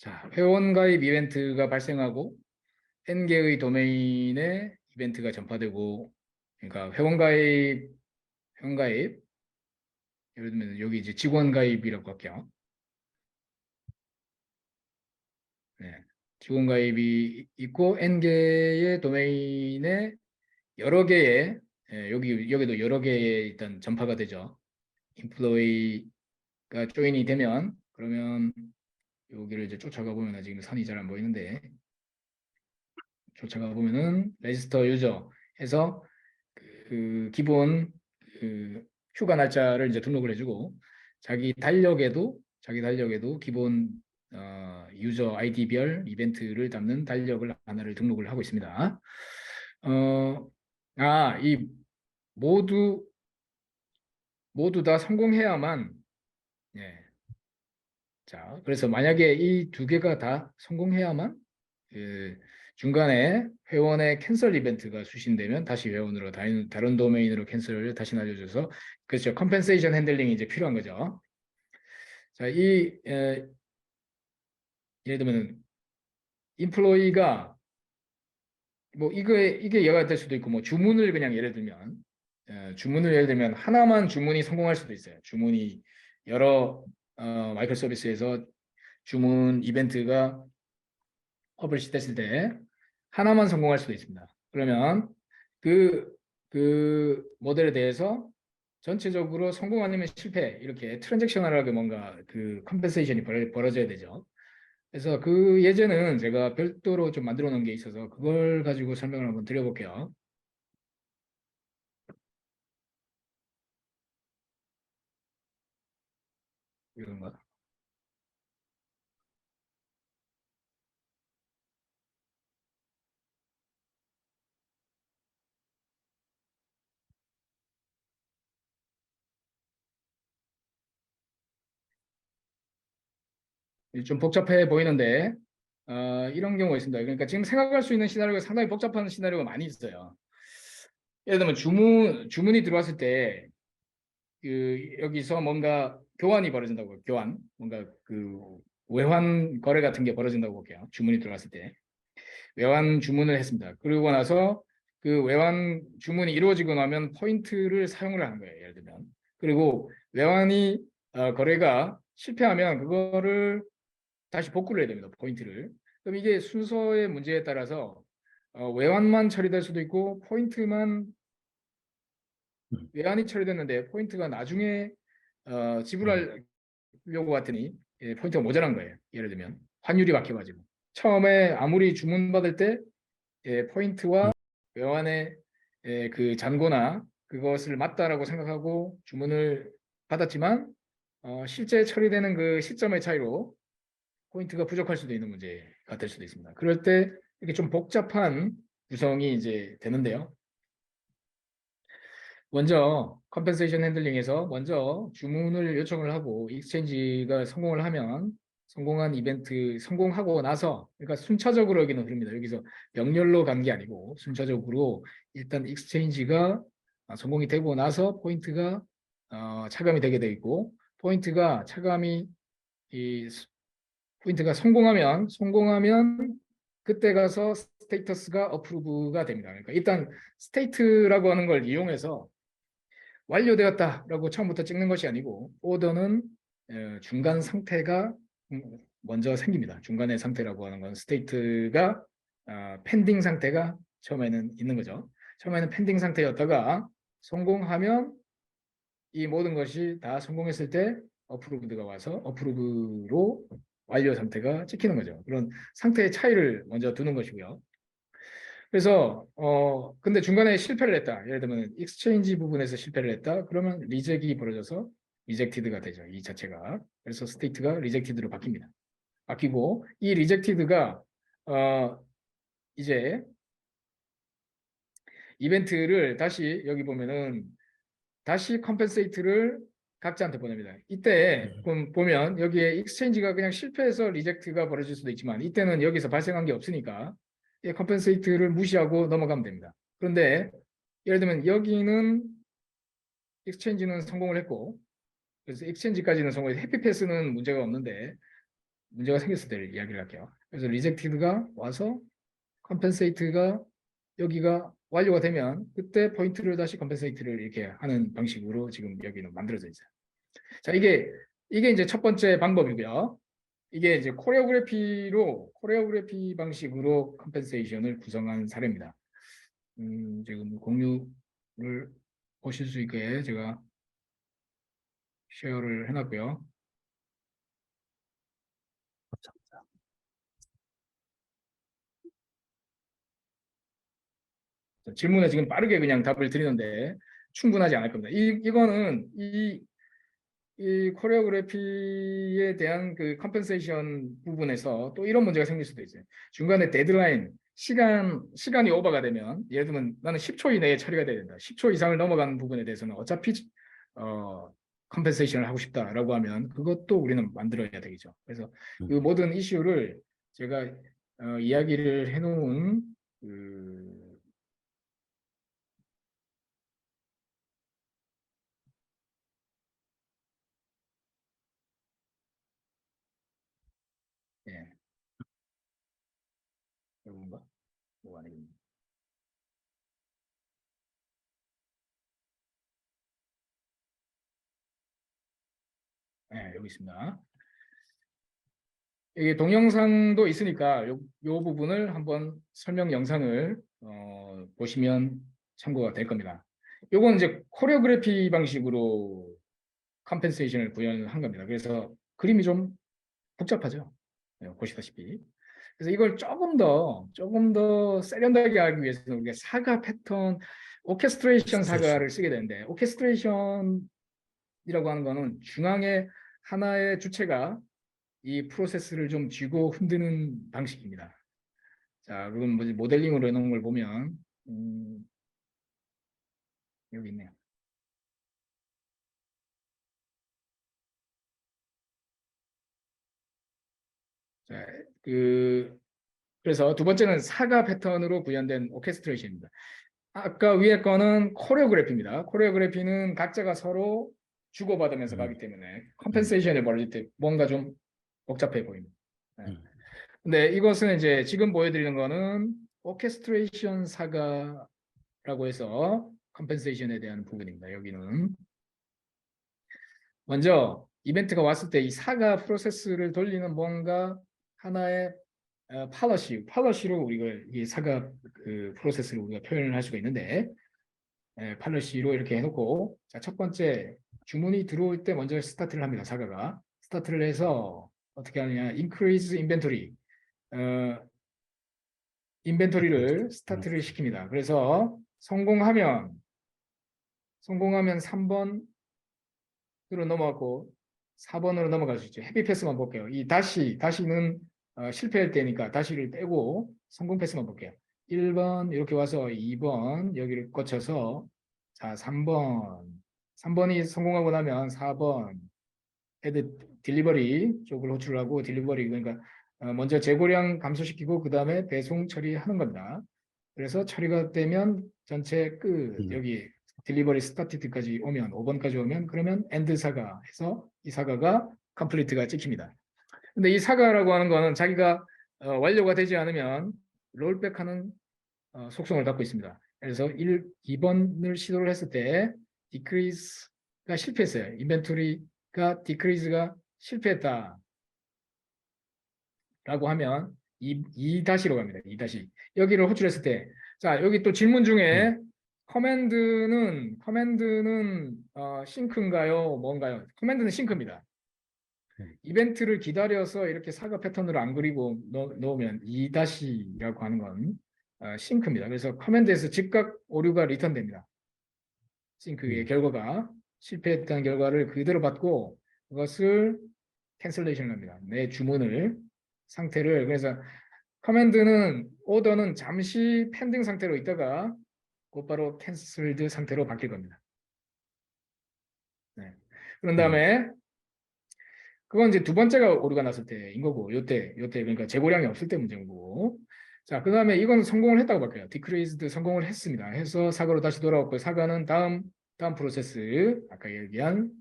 자, 회원 가입 이벤트가 발생하고 N개의 도메인에 이벤트가 전파되고, 그러니까 회원 가입, 예를 들면 여기 이제 직원 가입이라고 할게요. 네. 직원 가입이 있고 N개의 도메인에 여러 개의, 여기도 여러 개의 일단 전파가 되죠. 인플로이가 조인이 되면, 그러면 여기를 이제 쫓아가 보면 지금 선이 잘 안 보이는데, 쫓아가 보면은 레지스터 유저 해서 그 기본 그 휴가 날짜를 이제 등록을 해주고, 자기 달력에도 기본 유저 아이디별 이벤트를 담는 달력을 하나를 등록을 하고 있습니다. 이 모두 다 성공해야만. 예. 자, 그래서 만약에 이 두 개가 다 성공해야만 그 중간에 회원의 캔슬 이벤트가 수신되면 다시 회원으로 다른 도메인으로 캔슬을 다시 날려줘서, 그렇죠, 컴펜세이션 핸들링이 이제 필요한 거죠. 자, 예를 들면 인플로이가 뭐 이게 예가 될 수도 있고, 뭐 주문을 그냥 예를 들면 하나만 주문이 성공할 수도 있어요. 주문이 여러 마이크로 서비스에서 주문 이벤트가 퍼블리시 됐을 때 하나만 성공할 수도 있습니다. 그러면 그 모델에 대해서 전체적으로 성공 아니면 실패, 이렇게 트랜잭셔널하게 뭔가 그 컴펜세이션이 벌어져야 되죠. 그래서 그 예제는 제가 별도로 좀 만들어 놓은 게 있어서 그걸 가지고 설명을 한번 드려볼게요. 이런가? 좀 복잡해 보이는데, 이런 경우가 있습니다. 그러니까 지금 생각할 수 있는 시나리오가 상당히 복잡한 시나리오가 많이 있어요. 예를 들면 주문이 들어왔을 때 여기서 뭔가 교환이 벌어진다고, 뭔가 그 외환 거래 같은 게 벌어진다고 볼게요. 주문이 들어왔을 때 외환 주문을 했습니다. 그러고 나서 그 외환 주문이 이루어지고 나면 포인트를 사용을 하는 거예요. 예를 들면. 그리고 외환이 거래가 실패하면 그거를 다시 복구를 해야 됩니다. 포인트를. 그럼 이게 순서의 문제에 따라서 외환만 처리될 수도 있고, 외환이 처리됐는데 포인트가 나중에 지불하려고 했더니 포인트가 모자란 거예요. 예를 들면 환율이 바뀌어가지고 처음에 아무리 주문받을 때 포인트와 외환의 그 잔고나 그것을 맞다라고 생각하고 주문을 받았지만, 실제 처리되는 그 시점의 차이로 포인트가 부족할 수도 있는 문제가 될 수도 있습니다. 그럴 때 이렇게 좀 복잡한 구성이 이제 되는데요. 먼저 컴펜세이션 핸들링에서 먼저 주문을 요청을 하고 익스체인지가 성공을 하면, 성공한 이벤트 성공하고 나서, 그러니까 순차적으로 여기는 흐릅니다. 여기서 명렬로 간 게 아니고 순차적으로 일단 익스체인지가 성공이 되고 나서 포인트가 차감이 되게 돼 있고, 포인트가 차감이 이 포인트가 성공하면 그때 가서 스테이터스가 어프루브가 됩니다. 그러니까 일단 스테이트라고 하는 걸 이용해서 완료되었다라고 처음부터 찍는 것이 아니고, 오더는 중간 상태가 먼저 생깁니다. 중간의 상태라고 하는 건 스테이트가 펜딩 상태가 처음에는 있는 거죠. 처음에는 펜딩 상태였다가 성공하면 이 모든 것이 다 성공했을 때 어프루브드가 와서 어프루브로 완료 상태가 찍히는 거죠. 그런 상태의 차이를 먼저 두는 것이고요. 그래서 근데 중간에 실패를 했다. 예를 들면 익스체인지 부분에서 실패를 했다. 그러면 리젝이 벌어져서 리젝티드가 되죠. 이 자체가. 그래서 스테이트가 리젝티드로 바뀌고, 이 리젝티드가 이제 이벤트를 다시 여기 보면은 다시 컴펜세이트를 각자한테 보냅니다. 이때 보면 여기에 익스체인지가 그냥 실패해서 리젝트가 벌어질 수도 있지만, 이때는 여기서 발생한 게 없으니까 이 컴펜세이트를 무시하고 넘어가면 됩니다. 그런데 예를 들면 여기는 익스체인지는 성공을 했고, 그래서 익스체인지까지는 성공해서 해피패스는 문제가 없는데, 문제가 생겼을 때를 이야기를 할게요. 그래서 rejected가 와서 compensate가 여기가 완료가 되면 그때 포인트를 다시 compensate를 이렇게 하는 방식으로 지금 여기는 만들어져 있어요. 자, 이게 이제 첫 번째 방법이고요. 이게 이제 코레오그래피 방식으로 컴펜세이션을 구성한 사례입니다. 지금 공유를 보실 수 있게 제가 쉐어를 해놨고요. 자, 질문에 지금 빠르게 그냥 답을 드리는데 충분하지 않을 겁니다. 이거는 이 코레오그래피에 대한 그 컴펜세이션 부분에서 또 이런 문제가 생길 수도 있어요. 중간에 데드라인, 시간이 오버가 되면, 예를 들면 나는 10초 이내에 처리가 돼야 된다. 10초 이상을 넘어가는 부분에 대해서는 어차피 컴펜세이션을 하고 싶다라고 하면 그것도 우리는 만들어야 되겠죠. 그래서 그 모든 이슈를 제가 이야기를 해놓은 그 예, 이건가? 뭐 아니겠네. 예, 여기 있습니다. 이게 동영상도 있으니까 요 부분을 한번 설명 영상을 보시면 참고가 될 겁니다. 요건 이제 코레오그래피 방식으로 컴펜세이션을 구현한 겁니다. 그래서 그림이 좀 복잡하죠. 보시다시피. 그래서 이걸 조금 더 세련되게 하기 위해서는 우리가 사가 패턴, 오케스트레이션 스트레이션. 사가를 쓰게 되는데, 오케스트레이션이라고 하는 거는 중앙에 하나의 주체가 이 프로세스를 좀 쥐고 흔드는 방식입니다. 자, 그건 뭐지 모델링으로 해놓은 걸 보면 여기 있네요. 자, 그래서 두 번째는 사가 패턴으로 구현된 오케스트레이션입니다. 아까 위에 거는 코레오그래피입니다. 코레오그래피는 각자가 서로 주고받으면서 가기 때문에 컴펜세이션이 벌어질 때 뭔가 좀 복잡해 보입니다. 네. 근데 이것은 이제 지금 보여드리는 거는 오케스트레이션 사가라고 해서 컴펜세이션에 대한 부분입니다. 여기는 먼저 이벤트가 왔을 때 이 사가 프로세스를 돌리는 뭔가 하나의 팔러시로 우리가 이 사가 그 프로세스를 우리가 표현을 할 수가 있는데 팔러시로 이렇게 해놓고 자, 첫 번째 주문이 들어올 때 먼저 스타트를 합니다. 사가가 스타트를 해서 어떻게 하느냐 increase inventory 인벤토리를 스타트를 시킵니다. 그래서 성공하면 3번으로 넘어갔고 4번으로 넘어갈 수 있죠. 헤비 패스만 볼게요. 이 다시는 실패할 때니까 다시를 빼고 성공 패스만 볼게요. 1번 이렇게 와서 2번 여기를 거쳐서 자 3번이 성공하고 나면 4번 헤드 딜리버리 쪽을 호출하고 딜리버리 그러니까 먼저 재고량 감소시키고 그 다음에 배송 처리하는 겁니다. 그래서 처리가 되면 전체 끝 여기 딜리버리 스타티드까지 오면 5번까지 오면 그러면 엔드 사가 해서 이 사가가 컴플리트가 찍힙니다. 근데 이 사가라고 하는 거는 자기가 완료가 되지 않으면 롤백하는 속성을 갖고 있습니다. 그래서 2번을 시도를 했을 때 decrease가 실패했어요. 인벤토리가 decrease가 실패했다. 라고 하면 2-로 갑니다. 2-. 여기를 호출했을 때, 자, 여기 또 질문 중에 커맨드는 싱크인가요? 뭔가요? 커맨드는 싱크입니다. 이벤트를 기다려서 이렇게 사가 패턴으로 안 그리고 넣으면 2-라고 하는 건 싱크입니다. 그래서 커맨드에서 즉각 오류가 리턴됩니다. 싱크의 결과가 실패했다는 결과를 그대로 받고 그것을 캔슬레이션을 합니다. 내 주문을 상태를 그래서 커맨드는 오더는 잠시 펜딩 상태로 있다가 곧바로 캔슬드 상태로 바뀔 겁니다. 네. 그런 다음에 그건 이제 두 번째가 오류가 났을 때인 거고 요때 그러니까 재고량이 없을 때 문제인 거고 자, 그 다음에 이건 성공을 했다고 볼게요. 디크리즈드 성공을 했습니다. 해서 사과로 다시 돌아왔고 사과는 다음 프로세스 아까 얘기한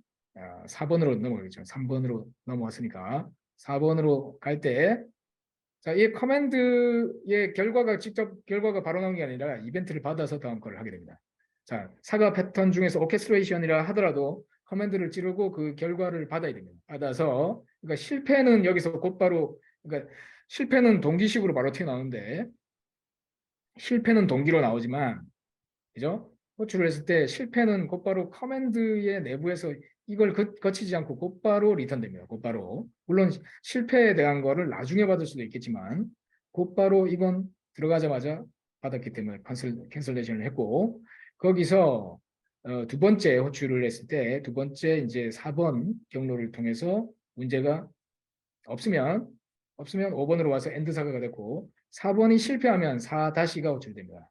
4번으로 넘어가겠죠. 3번으로 넘어왔으니까 4번으로 갈 때, 자, 이 커맨드의 결과가 직접 결과가 바로 나온 게 아니라 이벤트를 받아서 다음 걸 하게 됩니다. 자, 사과 패턴 중에서 오케스트레이션이라 하더라도 커맨드를 찌르고 그 결과를 받아야 됩니다. 받아서, 그러니까 실패는 여기서 곧바로, 그러니까 실패는 동기식으로 바로 튀어나오는데, 실패는 동기로 나오지만, 그죠? 호출을 했을 때 실패는 곧바로 커맨드의 내부에서 이걸 거치지 않고 곧바로 리턴됩니다. 곧바로. 물론 실패에 대한 거를 나중에 받을 수도 있겠지만 곧바로 이건 들어가자마자 받았기 때문에 캔슬레이션을 했고 거기서 두 번째 호출을 했을 때 두 번째 이제 4번 경로를 통해서 문제가 없으면 5번으로 와서 엔드 사과가 됐고 4번이 실패하면 4-가 호출됩니다.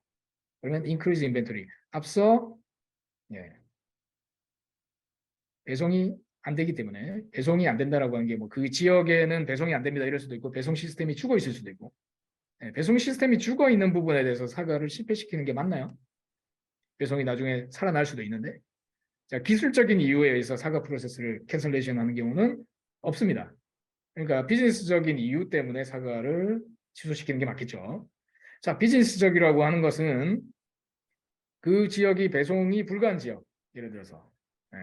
그러면 increase inventory. 앞서 예, 배송이 안 되기 때문에 배송이 안 된다라고 하는 게 뭐 그 지역에는 배송이 안 됩니다 이럴 수도 있고 배송 시스템이 죽어 있을 수도 있고 예, 배송 시스템이 죽어 있는 부분에 대해서 사과를 실패시키는 게 맞나요? 배송이 나중에 살아날 수도 있는데 자, 기술적인 이유에 의해서 사과 프로세스를 캔슬레이션 하는 경우는 없습니다. 그러니까 비즈니스적인 이유 때문에 사과를 취소시키는 게 맞겠죠. 자, 비즈니스적이라고 하는 것은 그 지역이 배송이 불가한 지역, 예를 들어서 예.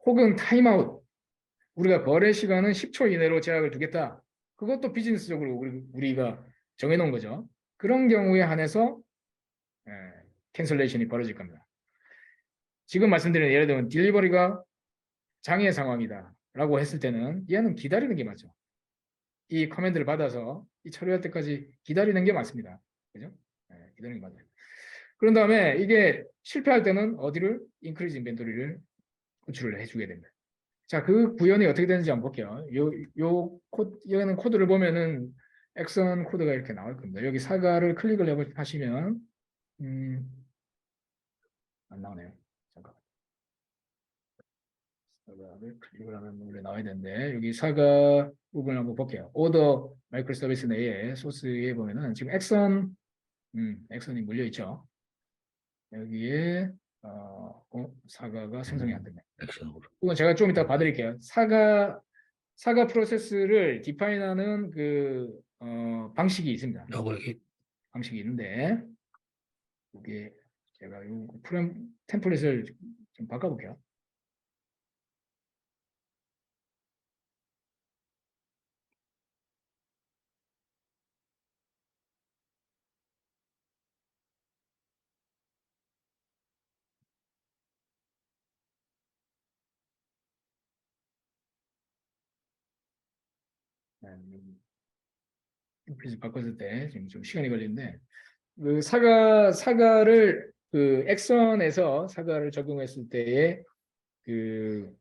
혹은 타임아웃, 우리가 거래 시간은 10초 이내로 제약을 두겠다. 그것도 비즈니스적으로 우리가 정해놓은 거죠. 그런 경우에 한해서 예, 캔슬레이션이 벌어질 겁니다. 지금 말씀드린 예를 들면 딜리버리가 장애 상황이다 라고 했을 때는 얘는 기다리는 게 맞죠. 이 커맨드를 받아서 이 처리할 때까지 기다리는 게 맞습니다. 그죠? 예, 기다리는 게 맞아요. 그런 다음에 이게 실패할 때는 어디를 인크리즈 인벤토리를 호출을 해주게 됩니다. 자, 그 구현이 어떻게 되는지 한번 볼게요. 여기는 코드를 보면은 액션 코드가 이렇게 나올 겁니다. 여기 사과를 클릭을 하시면 안 나오네요. 잠깐. 사과를 클릭을 하면 원래 나와야 되는데 여기 사과 부분을 한번 볼게요. 오더 마이크로 서비스 내에 소스에 보면은 지금 액션이 물려 있죠. 여기에 사과가 생성이 안 되네. 액션으로. 이건 제가 좀 이따 봐드릴게요. 사과 프로세스를 디파인하는 방식이 있습니다. 방식이 있는데 이게 제가 이 프레임 템플릿을 좀 바꿔볼게요. 템플릿을 바꿨을 때 지금 좀 시간이 걸리는데 그 사과를 그 액션에서 사과를 적용했을 때의 그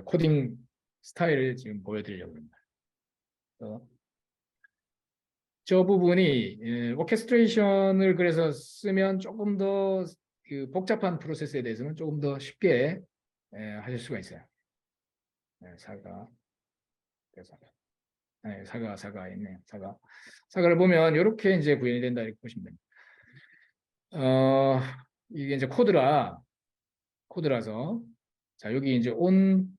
코딩 스타일을 지금 보여드리려고 합니다. 저 부분이 오케스트레이션을 그래서 쓰면 조금 더 그 복잡한 프로세스에 대해서는 조금 더 쉽게 하실 수가 있어요. 그래서 사과 있네요. 사과를 보면 이렇게 이제 구현이 된다 이렇게 보시면 됩니다. 이게 이제 코드라서 자 여기 이제 온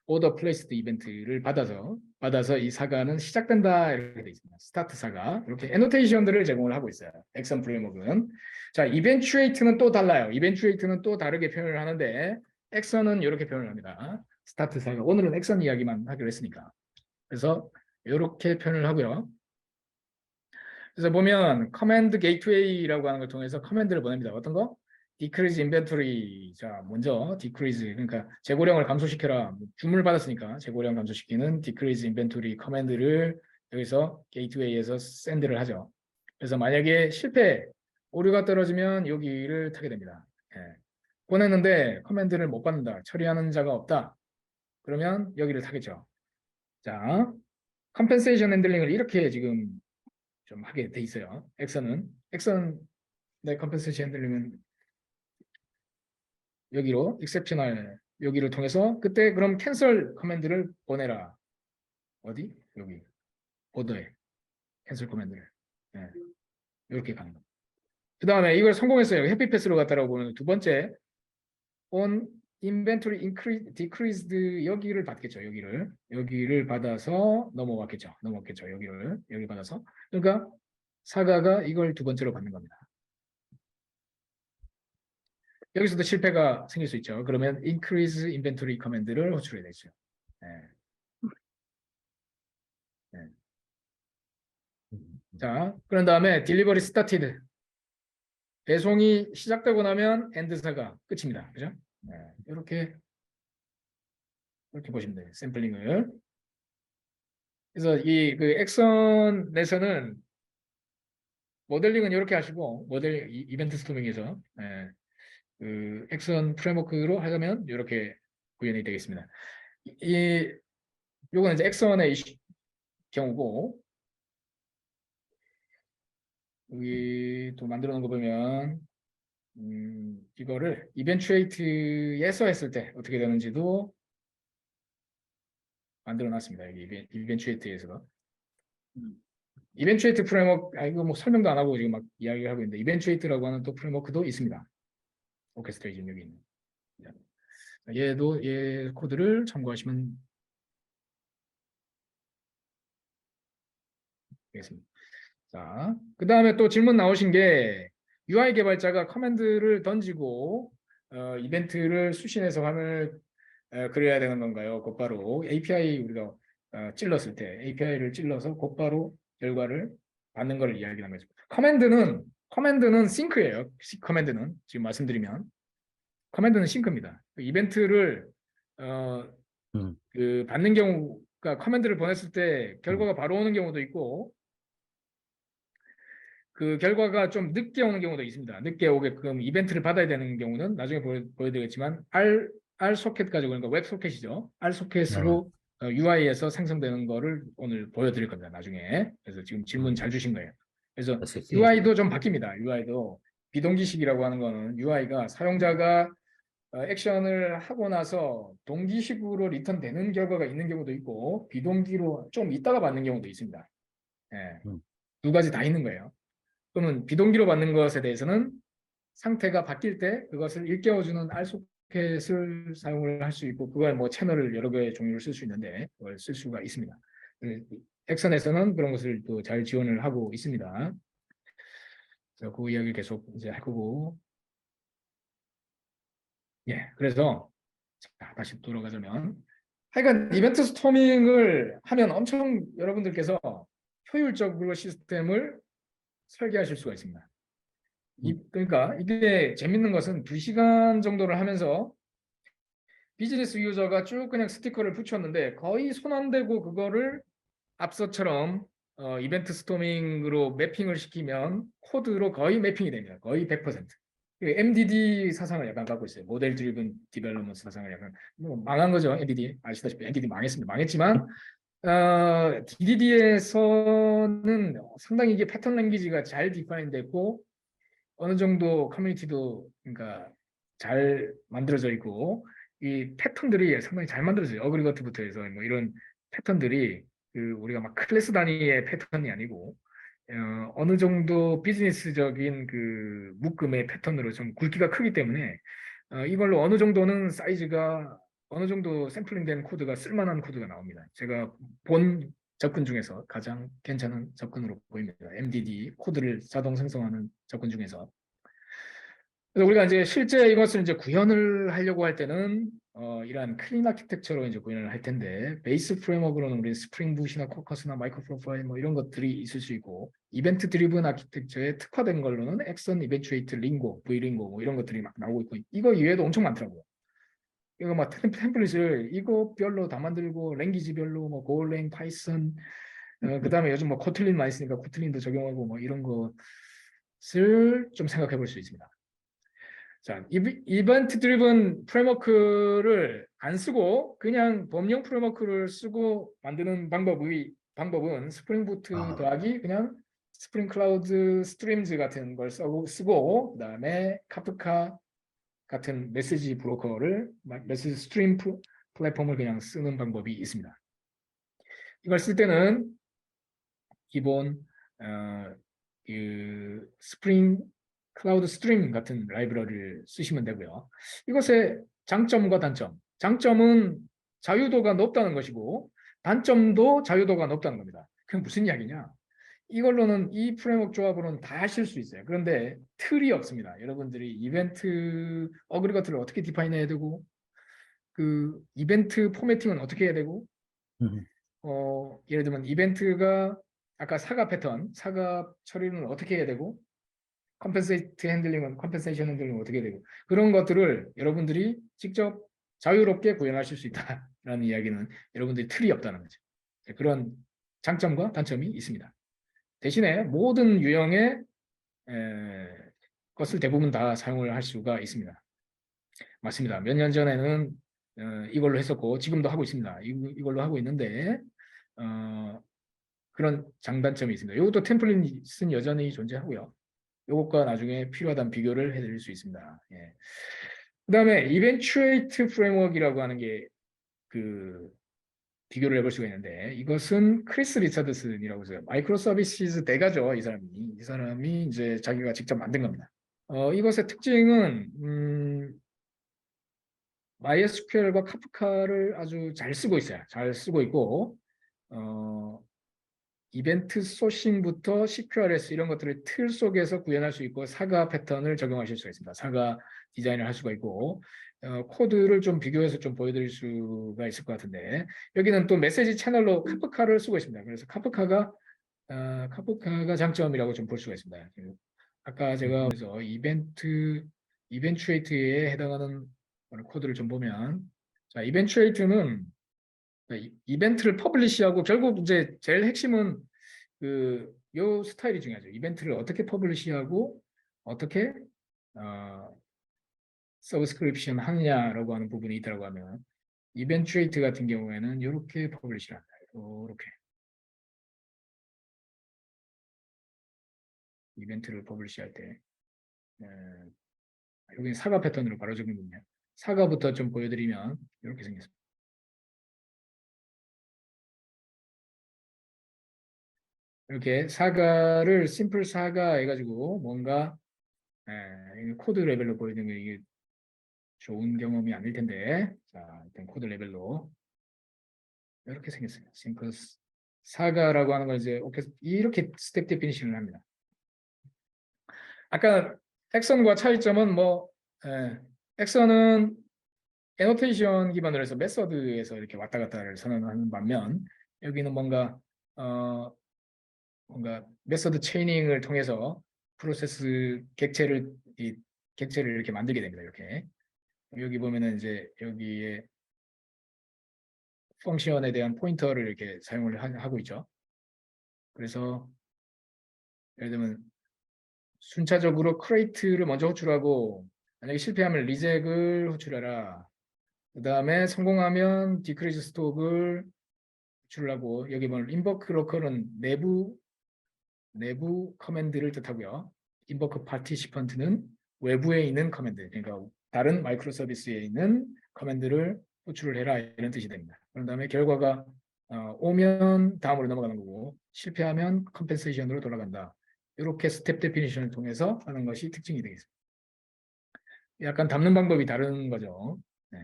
오더 플레이스드 이벤트를 받아서 이 사과는 시작된다 이렇게 돼 있습니다. 스타트 사과 이렇게 애노테이션들을 제공을 하고 있어요. 액션 프레임워크는 자 이벤츄에이트는 또 달라요. 이벤츄에이트는 또 다르게 표현을 하는데 액션은 이렇게 표현을 합니다. 스타트 사과 오늘은 액션 이야기만 하기로 했으니까 그래서 이렇게 표현을 하고요. 그래서 보면 커맨드 게이트웨이라고 하는 걸 통해서 커맨드를 보냅니다. 어떤 거? decrease inventory. 자, 먼저 decrease 그러니까 재고량을 감소시켜라. 주문을 받았으니까 재고량 감소시키는 decrease inventory 커맨드를 여기서 게이트웨이에서 샌드를 하죠. 그래서 만약에 오류가 떨어지면 여기를 타게 됩니다. 예. 보냈는데 커맨드를 못 받는다. 처리하는 자가 없다. 그러면 여기를 타겠죠. 자, 컴펜세이션 핸들링을 이렇게 지금 좀 하게 돼 있어요. 액션 내 컴펜세이션 핸들링은 여기로 exceptional 여기를 통해서 그때 그럼 캔슬 커맨드를 보내라. 어디? 여기 보더에 캔슬 커맨드를 이렇게 가는 겁니다. 그 다음에 이걸 성공했어요. 해피 패스로 갔다라고 보면 두 번째 on inventory increase, decreased 여기를 받겠죠. 여기를 받아서 넘어왔겠죠. 여기 받아서. 그러니까 사과가 이걸 두 번째로 받는 겁니다. 여기서도 실패가 생길 수 있죠. 그러면 increase inventory 커맨드를 호출해야 되죠. 네. 네. 자, 그런 다음에 delivery started. 배송이 시작되고 나면 end사가 끝입니다. 그죠? 네. 이렇게 보시면 돼요. 샘플링을. 그래서 이 그 엑선에서는 모델링은 이렇게 하시고 이벤트 스토밍에서 그 엑선 프레임워크로 하려면 이렇게 구현이 되겠습니다. 요거는 이제 엑선의 경우고 여기 또 만들어 놓은 거 보면 이거를 이벤츄에이트에서 했을 때 어떻게 되는지도 만들어 놨습니다. 여기 이벤츄에이트에서 이벤츄에이트 프레임워크 이거 뭐 설명도 안 하고 지금 막 이야기를 하고 있는데 이벤츄에이트라고 하는 또 프레임워크도 있습니다. 오케스트레이션 여기 있는. 얘 코드를 참고하시면 되겠습니다. 자, 그 다음에 또 질문 나오신 게 UI 개발자가 커맨드를 던지고 이벤트를 수신해서 화면을 그려야 되는 건가요? 곧바로 API 우리가 찔렀을 때 API를 찔러서 곧바로 결과를 받는 걸 이야기하는 거죠. 커맨드는 싱크예요. 커맨드는 지금 말씀드리면 커맨드는 싱크입니다. 이벤트를 그 받는 경우가 커맨드를 보냈을 때 결과가 바로 오는 경우도 있고 그 결과가 좀 늦게 오는 경우도 있습니다. 늦게 오게끔 이벤트를 받아야 되는 경우는 나중에 보여드리겠지만 R 소켓 가지고 그러니까 웹 소켓이죠. R 소켓으로 UI에서 생성되는 거를 오늘 보여드릴 겁니다. 나중에. 그래서 지금 질문 잘 주신 거예요. 그래서 UI도 좀 바뀝니다. UI도 비동기식이라고 하는 거는 UI가 사용자가 액션을 하고 나서 동기식으로 리턴되는 결과가 있는 경우도 있고 비동기로 좀 있다가 받는 경우도 있습니다. 예. 두 가지 다 있는 거예요. 또는 비동기로 받는 것에 대해서는 상태가 바뀔 때 그것을 일깨워주는 R소켓을 사용을 할 수 있고 그걸 뭐 채널을 여러 개의 종류를 쓸 수 있는데 그걸 쓸 수가 있습니다. 엑선에서는 그런 것을 또 잘 지원을 하고 있습니다. 그래서 그 이야기를 계속 이제 할 거고 그래서 자, 다시 돌아가자면 하여간 이벤트 스토밍을 하면 엄청 여러분들께서 효율적으로 시스템을 설계하실 수가 있습니다. 그러니까 이게 재밌는 것은 2시간 정도를 하면서 비즈니스 유저가 쭉 그냥 스티커를 붙였는데 거의 손 안 대고 그거를 앞서처럼 이벤트 스토밍으로 매핑을 시키면 코드로 거의 매핑이 됩니다. 거의 100%. MDD 사상을 약간 갖고 있어요. 모델 드리븐 디벨롭먼트 사상을 약간 뭐 망한 거죠. MDD 아시다시피 MDD 망했습니다. 망했지만 DDD에서는 상당히 이게 패턴 랭귀지가 잘 디파인 됐고 어느 정도 커뮤니티도 그러니까 잘 만들어져 있고 이 패턴들이 상당히 잘 만들어져요. 어그리거트부터 해서 뭐 이런 패턴들이 그 우리가 막 클래스 단위의 패턴이 아니고 어느 정도 비즈니스적인 그 묶음의 패턴으로 좀 굵기가 크기 때문에 이걸로 어느 정도는 사이즈가 어느 정도 샘플링된 코드가 쓸만한 코드가 나옵니다. 제가 본 접근 중에서 가장 괜찮은 접근으로 보입니다. MDD 코드를 자동 생성하는 접근 중에서. 그래서 우리가 이제 실제 이것을 이제 구현을 하려고 할 때는 이러한 클린 아키텍처로 이제 구현을 할 텐데 베이스 프레임워크로는 우리 스프링 붓이나 코커스나 마이크로 프로파일 뭐 이런 것들이 있을 수 있고 이벤트 드리븐 아키텍처에 특화된 걸로는 엑선, 이벤츄에이트, 링고, V링고 뭐 이런 것들이 막 나오고 있고 이거 이외에도 엄청 많더라고요. 이거 막 템플릿을 이거별로 다 만들고 랭귀지별로 뭐 고랭, 파이썬 그다음에 요즘 뭐 코틀린 많이 쓰니까 코틀린도 적용하고 뭐 이런 것을 좀 생각해 볼 수 있습니다. 자, 이벤트 드리븐 프레임워크를 안 쓰고 그냥 범용 프레임워크를 쓰고 만드는 방법은 스프링 부트 더하기 그냥 스프링 클라우드 스트림즈 같은 걸 쓰고 그다음에 카프카 같은 메시지 브로커를 메시지 스트림 플랫폼을 그냥 쓰는 방법이 있습니다. 이걸 쓸 때는 기본 그 스프링 클라우드 스트림 같은 라이브러리를 쓰시면 되고요. 이것에 장점과 단점. 장점은 자유도가 높다는 것이고 단점도 자유도가 높다는 겁니다. 그게 무슨 이야기냐? 이걸로는 이 프레임워크 조합으로는 다 하실 수 있어요. 그런데 틀이 없습니다. 여러분들이 이벤트 어그리거트를 어떻게 디파인해야 되고 그 이벤트 포매팅은 어떻게 해야 되고 음, 예를 들면 이벤트가 아까 사과 패턴, 사과 처리는 어떻게 해야 되고 컴펜세이트 핸들링은 컴펜세이션 핸들링은 어떻게 해야 되고 그런 것들을 여러분들이 직접 자유롭게 구현하실 수 있다라는 이야기는 여러분들이 틀이 없다는 거죠. 그런 장점과 단점이 있습니다. 대신에 모든 유형의 것을 대부분 다 사용을 할 수가 있습니다. 맞습니다. 몇 년 전에는 이걸로 했었고 지금도 하고 있습니다. 이걸로 하고 있는데 그런 장단점이 있습니다. 이것도 템플릿은 여전히 존재하고요. 이것과 나중에 필요하다면 비교를 해드릴 수 있습니다. 예. 그다음에 이벤츄에이트 프레임워크라고 하는 게 그 비교를 해볼 수가 있는데 이것은 크리스 리차드슨이라고 해서 마이크로 서비스 대가죠. 이 사람이 이제 자기가 직접 만든 겁니다. 이것의 특징은 MySQL과 카프카를 아주 잘 쓰고 있어요. 잘 쓰고 있고 이벤트 소싱부터 CQRS 이런 것들을 틀 속에서 구현할 수 있고 사과 패턴을 적용하실 수가 있습니다. 사과 디자인을 할 수가 있고 코드를 좀 비교해서 좀 보여드릴 수가 있을 것 같은데 여기는 또 메시지 채널로 카프카를 쓰고 있습니다. 그래서 카프카가 장점이라고 좀 볼 수가 있습니다. 아까 제가 그래서 이벤츄에이트에 해당하는 코드를 좀 보면 자 이벤츄에이트는 이벤트를 퍼블리시하고 결국 이제 제일 핵심은 요 스타일이 중요하죠. 이벤트를 어떻게 퍼블리시하고 어떻게 서브스크립션 하느냐라고 하는 부분이 있다고 하면 이벤츄에이트 같은 경우에는 이렇게 퍼블리시를 한다. 이렇게 이벤트를 퍼블리시할 때 여기 사과 패턴으로 바로 적용됩니다. 사과부터 좀 보여드리면 이렇게 생겼습니다. 이렇게 사과를 심플 사과 해가지고 뭔가 코드 레벨로 보이는 게 이게 좋은 경험이 아닐 텐데 자 일단 코드 레벨로 이렇게 생겼어요. 심플 사과라고 하는 걸 이제 이렇게 스텝 데피니션을 합니다. 아까 액션과 차이점은 액션은 애노테이션 기반으로 해서 메서드에서 이렇게 왔다 갔다를 선언하는 반면 여기는 뭔가 메서드 체이닝을 통해서 프로세스 객체를 이렇게 만들게 됩니다. 이렇게 여기 보면은 이제 여기에 펑션에 대한 포인터를 이렇게 사용을 하고 있죠. 그래서 예를 들면 순차적으로 크레이트를 먼저 호출하고 만약에 실패하면 리젝을 호출해라. 그 다음에 성공하면 디크리즈 스톡을 호출하고 여기 보면 인버크 로컬은 내부 커맨드를 뜻하고요. 인버크 파티시펀트는 외부에 있는 커맨드, 그러니까 다른 마이크로 서비스에 있는 커맨드를 호출을 해라 이런 뜻이 됩니다. 그런 다음에 결과가 오면 다음으로 넘어가는 거고 실패하면 컴펜세이션으로 돌아간다. 이렇게 스텝 데피니션을 통해서 하는 것이 특징이 되겠습니다. 약간 담는 방법이 다른 거죠. 네.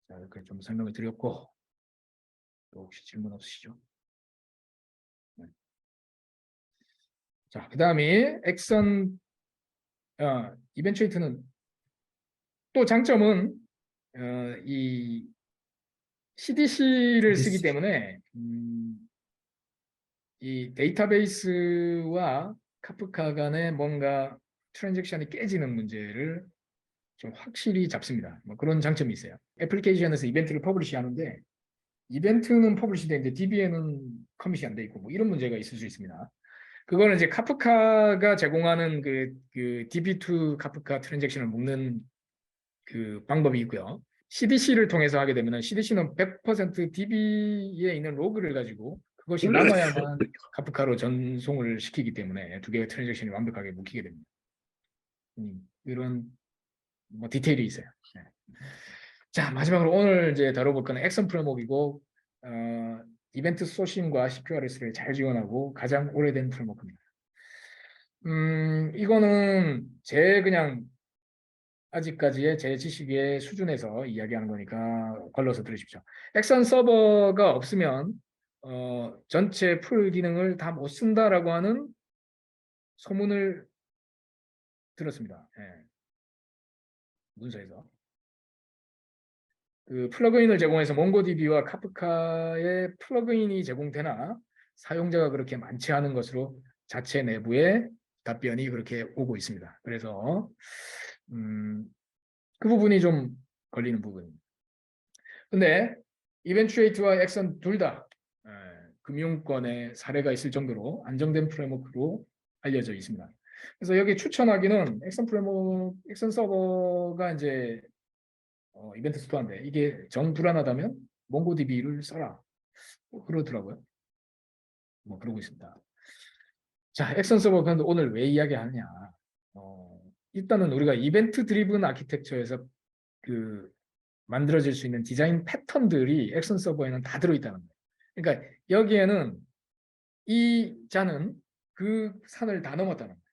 자, 이렇게 좀 설명을 드렸고 또 혹시 질문 없으시죠? 네. 자, 그 다음에 이벤츄에이트는 또 장점은 이 CDC를 쓰기 때문에 이 데이터베이스와 카프카 간의 뭔가 트랜잭션이 깨지는 문제를 좀 확실히 잡습니다. 그런 장점이 있어요. 애플리케이션에서 이벤트를 퍼블리시 하는데 이벤트는 퍼블리시 되는데 DB에는 커밋이 안 돼 있고 이런 문제가 있을 수 있습니다. 그거는 이제 카프카가 제공하는 그 DB2 카프카 트랜잭션을 묶는 그 방법이 있고요. CDC를 통해서 하게 되면 CDC는 100% DB에 있는 로그를 가지고 그것이 남아야만 카프카로 전송을 시키기 때문에 두 개의 트랜잭션이 완벽하게 묶이게 됩니다. 이런 디테일이 있어요. 네. 자, 마지막으로 오늘 이제 다뤄볼 거는 액션 프레임워크이고 이벤트 소싱과 CQRS를 잘 지원하고 가장 오래된 프레임워크입니다. 이거는 제 그냥 아직까지의 제 지식의 수준에서 이야기하는 거니까 걸러서 들으십시오. 액션 서버가 없으면 전체 풀 기능을 다 못 쓴다라고 하는 소문을 들었습니다. 예, 문서에서. 그 플러그인을 제공해서 몽고DB와 카프카의 플러그인이 제공되나 사용자가 그렇게 많지 않은 것으로 자체 내부의 답변이 그렇게 오고 있습니다. 그래서 그 부분이 좀 걸리는 부분입니다. 근데 이벤츄에이트와 엑선 둘 다 금융권의 사례가 있을 정도로 안정된 프레임워크로 알려져 있습니다. 그래서 여기 추천하기는 엑선 서버가 이제 이벤트 스토어인데 이게 정 불안하다면 몽고DB를 써라. 뭐 그러더라고요. 뭐 그러고 있습니다. 자, 액션 서버 그런데 오늘 왜 이야기하느냐? 일단은 우리가 이벤트 드리븐 아키텍처에서 그 만들어질 수 있는 디자인 패턴들이 액션 서버에는 다 들어있다는 거예요. 그러니까 여기에는 이 자는 그 산을 다 넘었다는 거예요.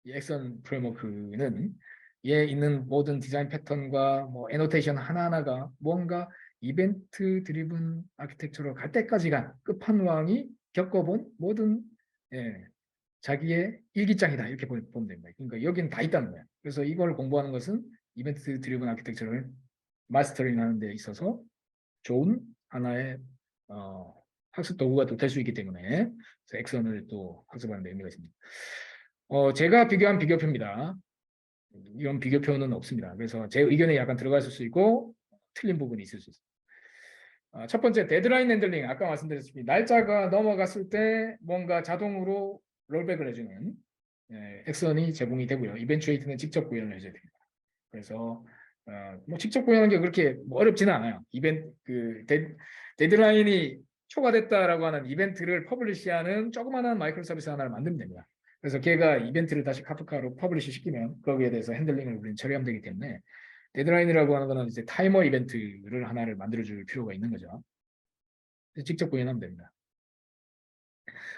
이 액션 프레임워크는 얘 있는 모든 디자인 패턴과 뭐 애노테이션 하나하나가 뭔가 이벤트 드리븐 아키텍처로 갈 때까지가 끝판왕이 겪어본 모든 예, 자기의 일기장이다 이렇게 보면 됩니다. 그러니까 여기는 다 있다는 거예요. 그래서 이걸 공부하는 것은 이벤트 드리븐 아키텍처를 마스터링 하는 데 있어서 좋은 하나의 학습 도구가 또 될 수 있기 때문에 액션을 또 학습하는 데 의미가 있습니다. 제가 비교한 비교표입니다. 이런 비교표는 없습니다. 그래서 제 의견에 약간 들어갔을 수 있고 틀린 부분이 있을 수 있습니다. 첫 번째 데드라인 핸들링 아까 말씀드렸습니다. 날짜가 넘어갔을 때 뭔가 자동으로 롤백을 해주는 액션이 제공이 되고요. 이벤츄에이트는 직접 구현을 해줘야 됩니다. 그래서 뭐 직접 구현하는 게 그렇게 뭐 어렵지는 않아요. 데드라인이 초과됐다라고 하는 이벤트를 퍼블리시하는 조그마한 마이크로 서비스 하나를 만들면 됩니다. 그래서 걔가 이벤트를 다시 카프카로 퍼블리시 시키면 거기에 대해서 핸들링을 우리는 처리하면 되기 때문에 데드라인이라고 하는 거는 이제 타이머 이벤트를 하나를 만들어줄 필요가 있는 거죠. 직접 구현하면 됩니다.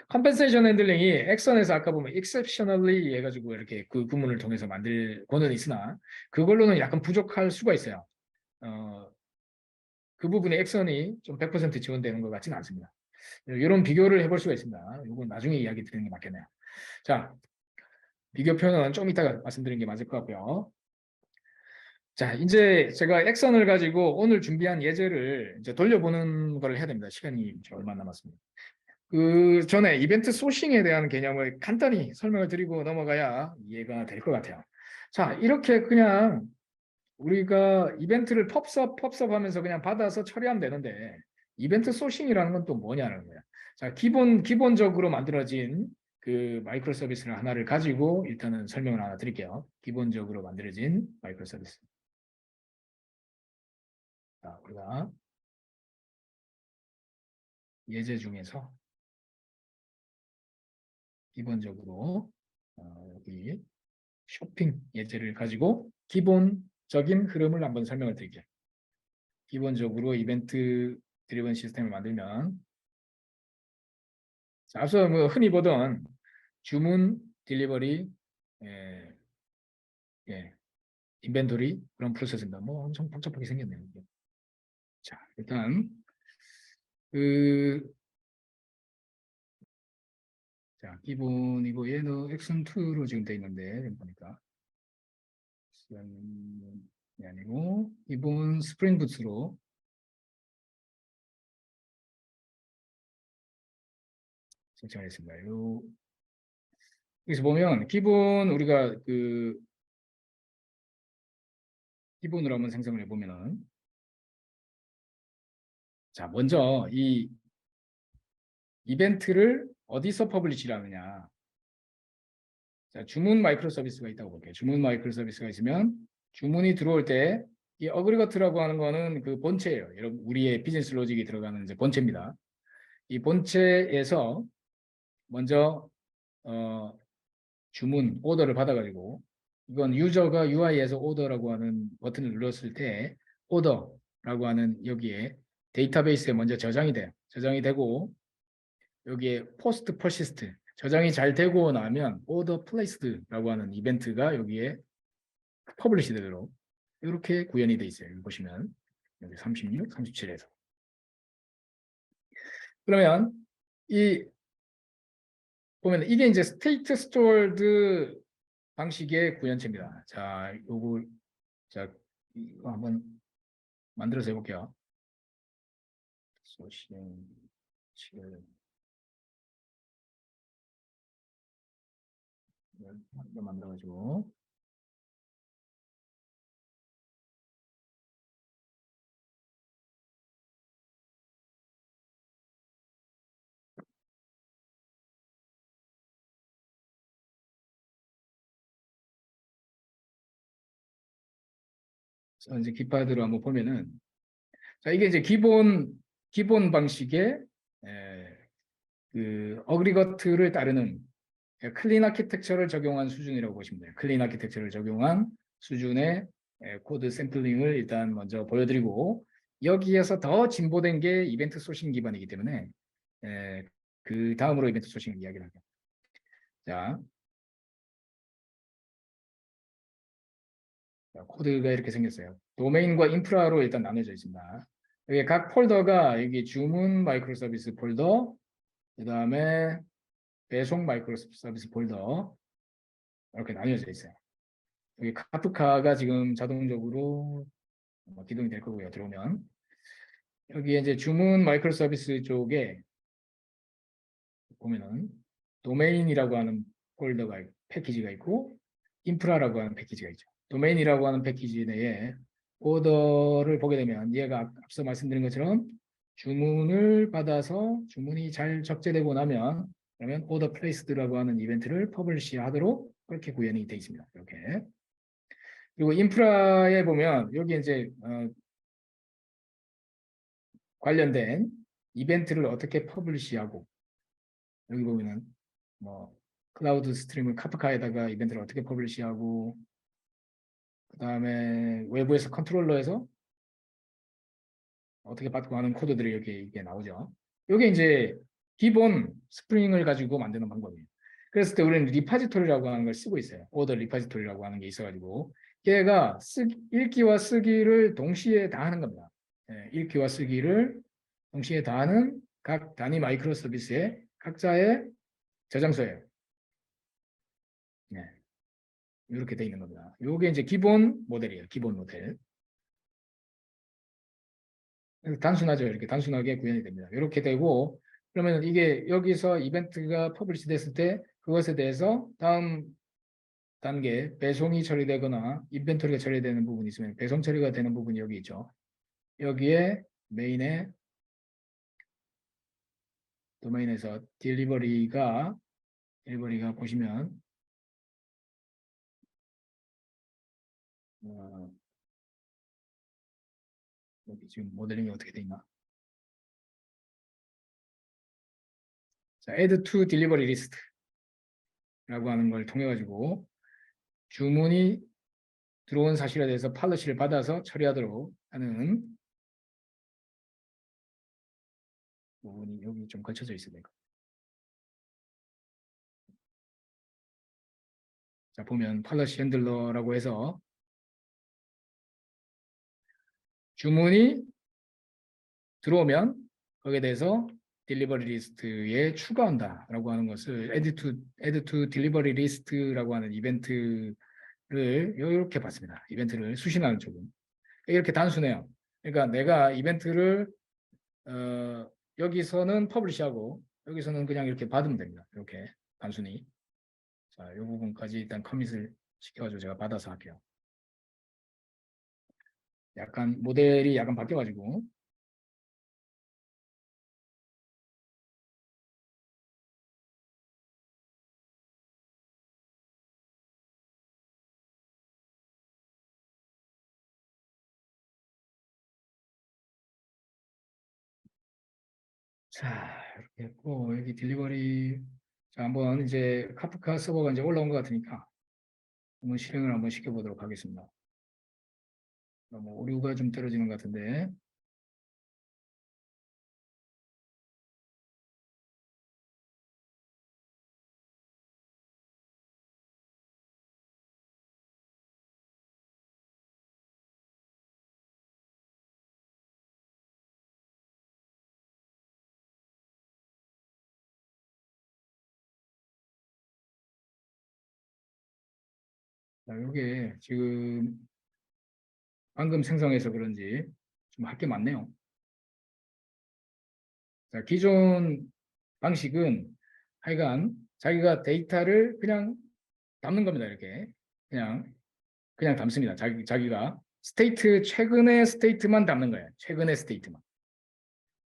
컴펜세이션 핸들링이 액션에서 아까 보면 exceptionally 해가지고 이렇게 그 구문을 통해서 만들고는 있으나 그걸로는 약간 부족할 수가 있어요. 그 부분에 액션이 좀 100% 지원되는 것 같지는 않습니다. 이런 비교를 해볼 수가 있습니다. 이건 나중에 이야기 드리는 게 맞겠네요. 자, 비교표는 좀 이따가 말씀드리는 게 맞을 것 같고요. 자, 이제 제가 액션을 가지고 오늘 준비한 예제를 이제 돌려보는 걸 해야 됩니다. 시간이 얼마 남았습니다. 그 전에 이벤트 소싱에 대한 개념을 간단히 설명을 드리고 넘어가야 이해가 될 것 같아요. 자, 이렇게 그냥 우리가 이벤트를 펍섭 하면서 그냥 받아서 처리하면 되는데 이벤트 소싱이라는 건 또 뭐냐는 거예요. 자, 기본적으로 만들어진 그 마이크로 서비스를 하나를 가지고 일단은 설명을 하나 드릴게요. 기본적으로 만들어진 마이크로 서비스. 자, 우리가 예제 중에서 기본적으로 여기 쇼핑 예제를 가지고 기본적인 흐름을 한번 설명을 드릴게요. 기본적으로 이벤트 드리븐 시스템을 만들면 자, 앞서 뭐 흔히 보던 주문, 딜리버리, 예, 예, 인벤토리 그런 프로세스입니다. 뭐 엄청 복잡하게 생겼네요. 자, 일단 그 자, 기본이고 얘는 액션 2로 지금 돼 있는데 지금 보니까 액션이 아니고 기본 스프링 부트로 설정했습니다. 여기서 보면 기본 우리가 그 기본으로 한번 생성을 해보면은 자 먼저 이 이벤트를 어디서 퍼블리시를 하느냐. 자, 주문 마이크로 서비스가 있다고 볼게요. 주문 마이크로 서비스가 있으면 주문이 들어올 때 이 어그리거트라고 하는 거는 그 본체예요. 여러분 우리의 비즈니스 로직이 들어가는 이제 본체입니다. 이 본체에서 먼저 주문 오더를 받아가지고 이건 유저가 UI에서 오더라고 하는 버튼을 눌렀을 때 오더라고 하는 여기에 데이터베이스에 먼저 저장이 돼요. 저장이 되고 여기에 포스트 퍼시스트 저장이 잘 되고 나면 오더 플레이스드라고 하는 이벤트가 여기에 퍼블리시 되도록 이렇게 구현이 돼 있어요. 여기 보시면 여기 36, 37에서. 그러면 이 보면 이게 이제 스테이트 스토어드 방식의 구현체입니다. 자, 요거 자 이거 한번 만들어서 해볼게요. 소싱 7 이거 만들어가지고 그래서 이제 기파드로 한번 보면은 자 이게 이제 기본 방식의 그 어그리거트를 따르는 클린 아키텍처를 적용한 수준이라고 보시면 돼요. 클린 아키텍처를 적용한 수준의 코드 샘플링을 일단 먼저 보여드리고 여기에서 더 진보된 게 이벤트 소싱 기반이기 때문에 그 다음으로 이벤트 소싱 이야기를 할게요. 자, 코드가 이렇게 생겼어요. 도메인과 인프라로 일단 나눠져 있습니다. 여기 각 폴더가 여기 주문 마이크로 서비스 폴더, 그 다음에 배송 마이크로 서비스 폴더 이렇게 나뉘어져 있어요. 여기 카프카가 지금 자동적으로 기동이 될 거고요. 들어오면 여기에 이제 주문 마이크로 서비스 쪽에 보면은 도메인이라고 하는 폴더가 패키지가 있고 인프라라고 하는 패키지가 있죠. 도메인이라고 하는 패키지 내에 오더를 보게 되면 얘가 앞서 말씀드린 것처럼 주문을 받아서 주문이 잘 적재되고 나면 그러면 오더 플레이스드라고 하는 이벤트를 퍼블리시 하도록 그렇게 구현이 되어 있습니다. 이렇게. 그리고 인프라에 보면 여기 이제 관련된 이벤트를 어떻게 퍼블리시하고 여기 보면은 뭐 클라우드 스트리밍 카프카에다가 이벤트를 어떻게 퍼블리시하고 그다음에 외부에서 컨트롤러에서 어떻게 받고 하는 코드들이 여기 이게 나오죠. 이게 이제 기본 스프링을 가지고 만드는 방법이에요. 그랬을 때 우리는 리파지토리라고 하는 걸 쓰고 있어요. 오더 리파지토리라고 하는 게 있어가지고 얘가 읽기와 쓰기를 동시에 다 하는 겁니다. 읽기와 쓰기를 동시에 다 하는 각 단위 마이크로 서비스의 각자의 저장소예요. 네, 이렇게 돼 있는 겁니다. 이게 이제 기본 모델이에요. 기본 모델. 단순하죠. 이렇게 단순하게 구현이 됩니다. 이렇게 되고 그러면 이게 여기서 이벤트가 퍼블리시 됐을 때 그것에 대해서 다음 단계 배송이 처리되거나 인벤토리가 처리되는 부분이 있으면 배송 처리가 되는 부분이 여기 있죠. 여기에 메인에 도메인에서 딜리버리가 보시면 어, 여기 지금 모델링이 어떻게 돼 있나? 자, add to delivery list라고 하는 걸 통해 가지고 주문이 들어온 사실에 대해서 팔러시를 받아서 처리하도록 하는 부분이 여기 좀 걸쳐져 있습니다. 자, 보면 팔러시 핸들러라고 해서 주문이 들어오면 거기에 대해서 딜리버리 리스트에 추가한다라고 하는 것을 add to delivery list라고 하는 이벤트를 이렇게 봤습니다. 이벤트를 수신하는 쪽은 이렇게 단순해요. 그러니까 내가 이벤트를 여기서는 퍼블리시하고 여기서는 그냥 이렇게 받으면 됩니다. 이렇게 단순히. 자, 이 부분까지 일단 커밋을 시켜가지고 제가 받아서 할게요. 약간 모델이 약간 바뀌어가지고 자 이렇게 했고 여기 딜리버리 자 한번 이제 카프카 서버가 이제 올라온 것 같으니까 한번 실행을 한번 시켜보도록 하겠습니다. 너무 오류가 좀 떨어지는 것 같은데 자, 이게 지금 방금 생성해서 그런지 좀 할 게 많네요. 자, 기존 방식은 하여간 자기가 데이터를 그냥 담는 겁니다. 이렇게 그냥 담습니다. 자기가 스테이트 최근의 스테이트만 담는 거예요. 최근의 스테이트만.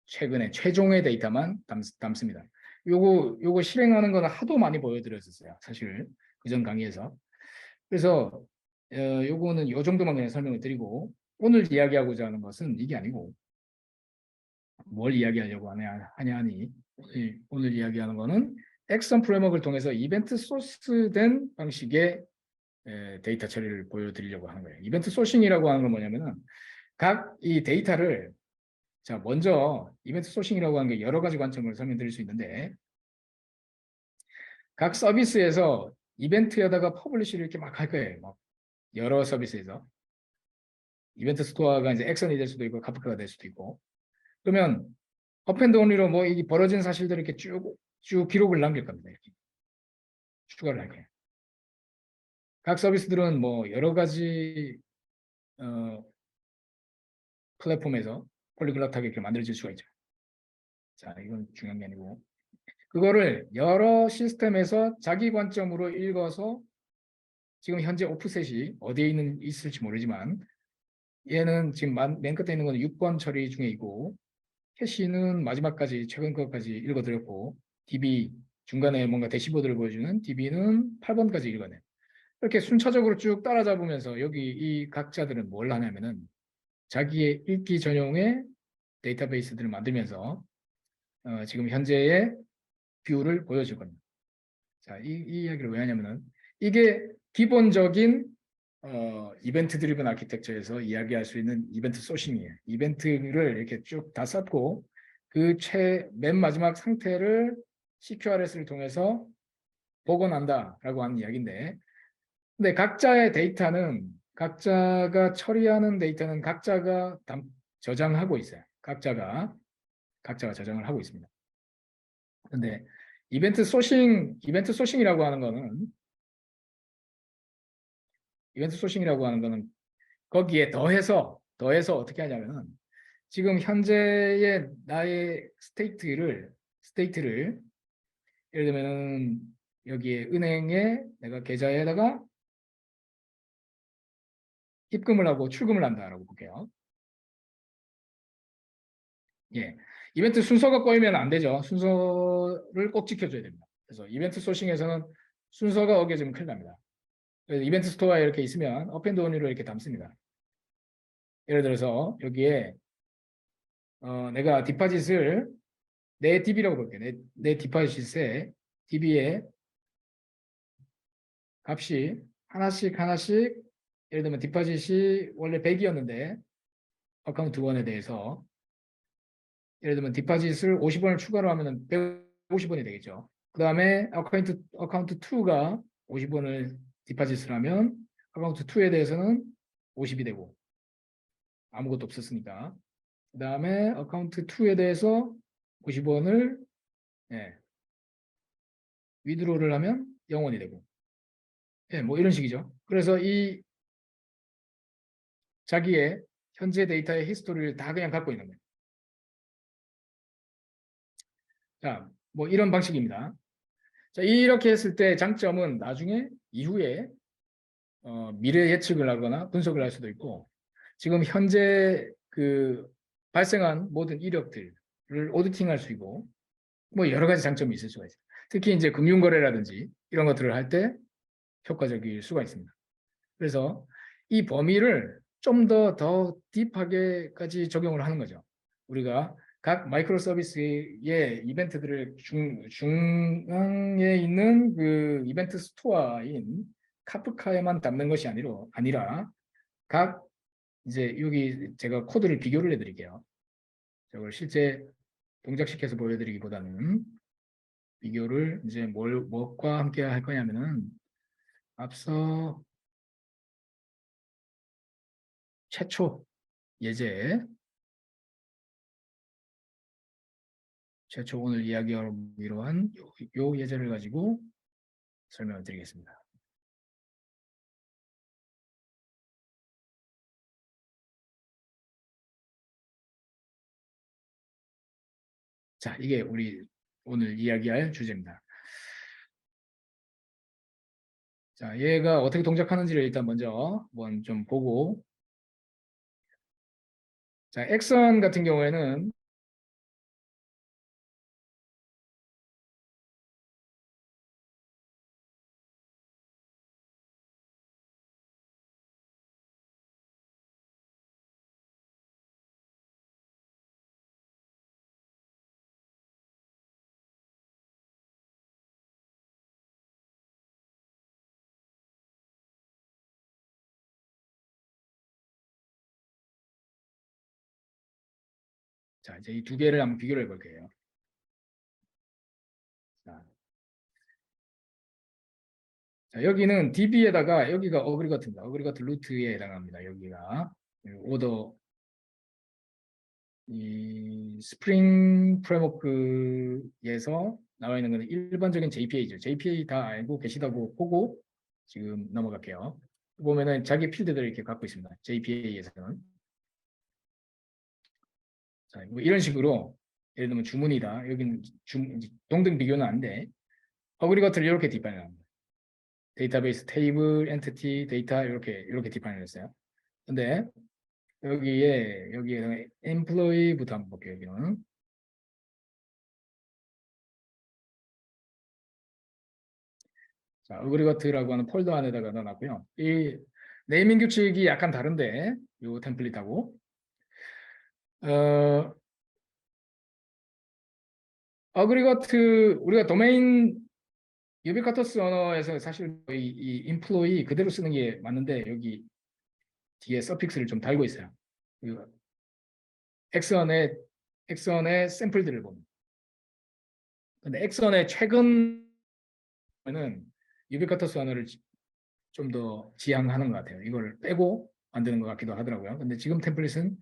최근에 최종의 데이터만 담습니다. 요거 실행하는 거는 하도 많이 보여드렸었어요. 사실 그전 강의에서. 그래서 요거는 요 정도만 그냥 설명을 드리고 오늘 이야기하고자 하는 것은 이게 아니고 뭘 이야기하려고 하니 오늘 이야기하는 거는 액션 프레임워크를 통해서 이벤트 소스된 방식의 데이터 처리를 보여드리려고 하는 거예요. 이벤트 소싱이라고 하는 건 뭐냐면은 각 이 데이터를 자 먼저 이벤트 소싱이라고 하는 게 여러 가지 관점을 설명드릴 수 있는데 각 서비스에서 이벤트에다가 퍼블리시를 이렇게 막 할 거예요. 막 여러 서비스에서 이벤트 스토어가 이제 액션이 될 수도 있고 카프카가 될 수도 있고 그러면 업앤드온리로 뭐 이 벌어진 사실들을 이렇게 쭉 기록을 남길 겁니다. 이렇게 추가를 할 거예요. 각 서비스들은 뭐 여러 가지 어, 플랫폼에서 폴리글럿하게 이렇게 만들어질 수가 있죠. 자, 이건 중요한 게 아니고 그거를 여러 시스템에서 자기 관점으로 읽어서 지금 현재 오프셋이 어디에 있을지 모르지만 얘는 지금 맨 끝에 있는 건 6번 처리 중에 있고 캐시는 마지막까지 최근 것까지 읽어드렸고 DB 중간에 뭔가 대시보드를 보여주는 DB는 8번까지 읽어내. 이렇게 순차적으로 쭉 따라잡으면서 여기 이 각자들은 뭘 하냐면은 자기의 읽기 전용의 데이터베이스들을 만들면서 지금 현재의 뷰를 보여줄 겁니다. 자, 이 이야기를 왜 하냐면은 이게 기본적인 이벤트 드리븐 아키텍처에서 이야기할 수 있는 이벤트 소싱이에요. 이벤트를 이렇게 쭉 다 쌓고 그 맨 마지막 상태를 CQRS를 통해서 복원한다라고 하는 이야기인데 근데 각자의 데이터는 각자가 처리하는 데이터는 각자가 저장하고 있어요. 각자가 저장을 하고 있습니다. 근데 이벤트 소싱이라고 하는 거는 이벤트 소싱이라고 하는 거는 거기에 더해서 어떻게 하냐면은 지금 현재의 나의 스테이트를 예를 들면은 여기에 은행에 내가 계좌에다가 입금을 하고 출금을 한다라고 볼게요. 예. 이벤트 순서가 꼬이면 안 되죠. 순서를 꼭 지켜줘야 됩니다. 그래서 이벤트 소싱에서는 순서가 어겨지면 큰일 납니다. 그래서 이벤트 스토어에 이렇게 있으면 업앤드온리로 이렇게 담습니다. 예를 들어서 여기에 내가 디파짓을 내 DB라고 볼게요. 내 디파짓에 DB에 값이 하나씩 예를 들면 디파짓이 원래 100이었는데 어카운트 1에 대해서 예를 들면 디파짓을 50원을 추가로 하면 150원이 되겠죠. 그 다음에 어카운트 2가 50원을 디파짓을 하면 어카운트 2에 대해서는 50이 되고 아무것도 없었으니까 그 다음에 어카운트 2에 대해서 50원을 예, 위드로를 하면 0원이 되고 예, 뭐 이런 식이죠. 그래서 이 자기의 현재 데이터의 히스토리를 다 그냥 갖고 있는 거예요. 자, 뭐 이런 방식입니다. 자, 이렇게 했을 때 장점은 나중에 이후에 미래 예측을 하거나 분석을 할 수도 있고 지금 현재 그 발생한 모든 이력들을 오디팅할 수 있고 뭐 여러 가지 장점이 있을 수가 있어요. 특히 이제 금융거래라든지 이런 것들을 할 때 효과적일 수가 있습니다. 그래서 이 범위를 좀 더 딥하게까지 적용을 하는 거죠. 우리가 각 마이크로 서비스의 이벤트들을 중앙에 있는 그 이벤트 스토어인 카프카에만 담는 것이 아니라 각 이제 여기 제가 코드를 비교를 해드릴게요. 저걸 실제 동작시켜서 보여드리기보다는 비교를 이제 무엇과 함께 할 거냐면은 앞서 최초 예제 최초 오늘 이야기하기로 한 요 예제를 가지고 설명을 드리겠습니다. 자, 이게 우리 오늘 이야기할 주제입니다. 자, 얘가 어떻게 동작하는지를 일단 먼저 한번 좀 보고, 자, 액션 같은 경우에는 자, 이제 이 두 개를 한번 비교를 해볼게요. 자, 자, 여기는 DB에다가 여기가 어그리거트입니다. 어그리거트 루트에 해당합니다. 여기가 오더 이 스프링 프레임워크에서 나와 있는 것은 일반적인 JPA죠. JPA 다 알고 계시다고 보고 지금 넘어갈게요. 보면은 자기 필드들을 이렇게 갖고 있습니다. JPA에서는. 자, 뭐 이런 식으로 예를 들면 주문이다. 여기는 동등 비교는 안 돼. 어그리거트를 이렇게 디파인을 합니다. 데이터베이스, 테이블, 엔티티, 데이터 이렇게 디파인을 했어요. 근데 여기에 employee부터 한번 볼게요. 여기는 자, 어그리거트라고 하는 폴더 안에다가 넣어놨고요. 이 네이밍 규칙이 약간 다른데 이 템플릿하고 어그리거트 우리가 도메인 유비쿼터스 언어에서 사실 거의 이 employee 그대로 쓰는 게 맞는데 여기 뒤에 서픽스를 좀 달고 있어요. 엑선의 샘플들을 보면. 근데 엑선의 최근에는 유비쿼터스 언어를 좀 더 지향하는 것 같아요. 이걸 빼고 만드는 것 같기도 하더라고요. 근데 지금 템플릿은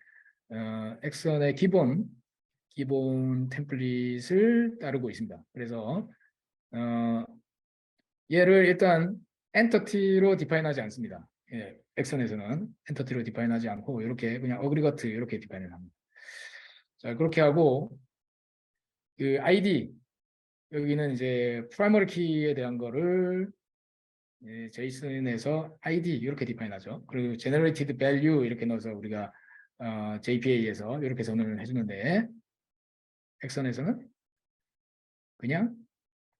엑선의 기본 템플릿을 따르고 있습니다. 그래서 어, 얘를 일단 엔터티로 디파인하지 않습니다. 예, 엑선에서는 엔터티로 디파인하지 않고 이렇게 그냥 어그리거트 이렇게 디파인을 합니다. 자, 그렇게 하고 그 ID 여기는 이제 프라이머리 키에 대한 거를 제이슨에서 ID 이렇게 디파인하죠. 그리고 generated value 이렇게 넣어서 우리가 JPA에서 이렇게 선언을 해주는데 엑선에서는 그냥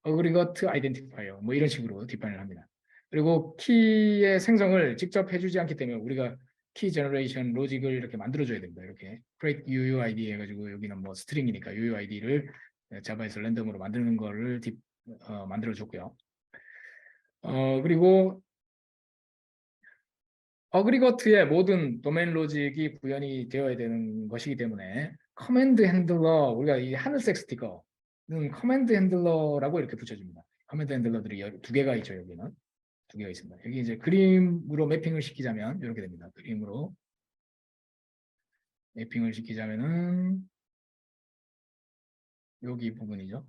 어그리거트 아이덴티파이어 뭐 이런 식으로 디파인을 합니다. 그리고 키의 생성을 직접 해주지 않기 때문에 우리가 키 제너레이션 로직을 이렇게 만들어줘야 됩니다. 이렇게 create UUID 해가지고 여기는 뭐 스트링이니까 UUID를 자바에서 랜덤으로 만드는 거를 만들어줬고요. 그리고 어그리거트의 모든 도메인 로직이 구현이 되어야 되는 것이기 때문에 커맨드 핸들러 우리가 이 하늘색 스티커는 커맨드 핸들러라고 이렇게 붙여줍니다. 커맨드 핸들러들이 두 개가 있죠. 여기는 두 개가 있습니다. 여기 이제 그림으로 매핑을 시키자면 이렇게 됩니다. 그림으로 매핑을 시키자면은 여기 부분이죠.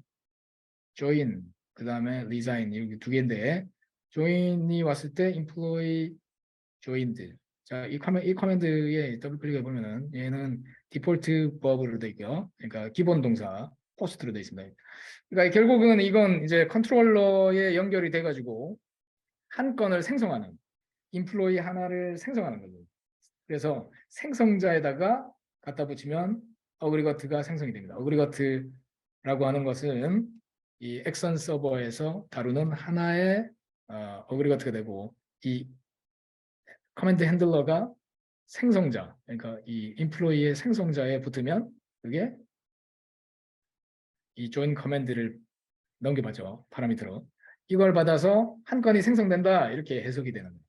join 그 다음에 resign 여기 두 개인데 join이 왔을 때 employee joined 자, 이 커맨드에 더블 클릭해 보면은 얘는 디폴트 버브로 되어 있고요. 그러니까 기본 동사 포스트로 되어 있습니다. 그러니까 결국은 이건 이제 컨트롤러에 연결이 돼 가지고 한 건을 생성하는 인플로이 하나를 생성하는 거죠. 그래서 생성자에다가 갖다 붙이면 어그리거트가 생성이 됩니다. 어그리거트라고 하는 것은 이 액션 서버에서 다루는 하나의 어그리거트가 되고 이 커맨드 핸들러가 생성자, 그러니까 이 인플로이의 생성자에 붙으면 그게 이 join 커맨드를 넘겨받죠. 파라미터로. 이걸 받아서 한 건이 생성된다 이렇게 해석이 되는 거예요.